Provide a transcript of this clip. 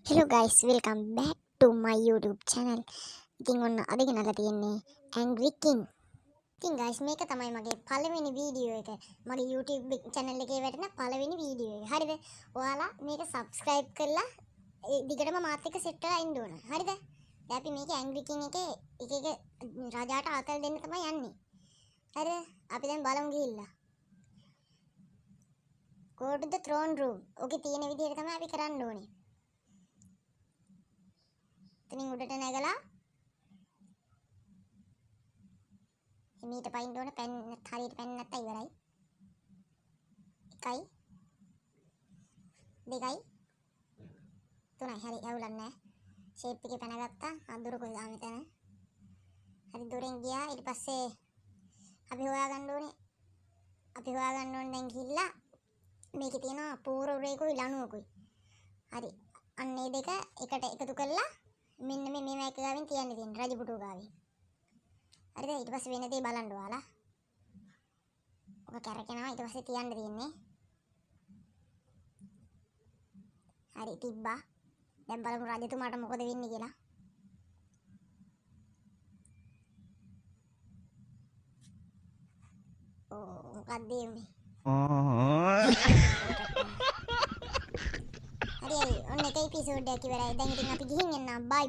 Hello guys, welcome back to my YouTube channel. ඉතින් ඔන්න අද ගෙනල්ලා තියෙන්නේ Angry King. ඉතින් guys මේක තමයි මගේ පළවෙනි වීඩියෝ එක. මගේ YouTube channel එකේ වැටෙන පළවෙනි වීඩියෝ එක. හරිද? ඔයාලා මේක subscribe කරලා ඒ දිගටම මාත් එක්ක set වෙලා ඉන්න ඕන. හරිද? දැන් අපි මේකේ Angry King එකේ එක රජාට ආතල් දෙන්න තමයි යන්නේ. හරිද? අපි දැන් බලමු ගිහිල්ලා. Go to the throne room. ඔකේ තියෙන විදිහට තමයි අපි කරන්න ඕනේ. එතනින් උඩට නැගලා එමීට පයින්න ඕන පෙන් හරියට පෙන් නැත්නම් ඉවරයි. 1යි 2යි 3යි හරි ඇවුලක් නැහැ. ෂේප් එකේ පැනගත්තා. අඳුර කොයි ගාම තැන. හරි දුරෙන් ගියා. ඊට පස්සේ අපි හොයාගන්න ඕනේ. දැන් ගිහිල්ලා මේකේ තියෙනවා පූර්ව රේකුයි ලණුවකුයි. හරි. අන්න ඒ දෙක එකට එකතු කරලා මෙන්න මේ මේක ගාවින් තියන්න තියෙන රජපුටුව ගාවින්. හරිද? ඊට පස්සේ වෙන දේ බලන්න ඔයාලා. ඔක කැරකෙනවා ඊට පස්සේ තියන්න තියෙන්නේ. හරි තිබ්බා. දැන් බලමු රජතුමාට මොකද වෙන්නේ කියලා. ඕ මොකක්ද මේ? හරි ඔන්න එක එපිසෝඩ් එකක් ඉවරයි. දැන් ඉතින් අපි ගිහින් එන්නම්. බයි.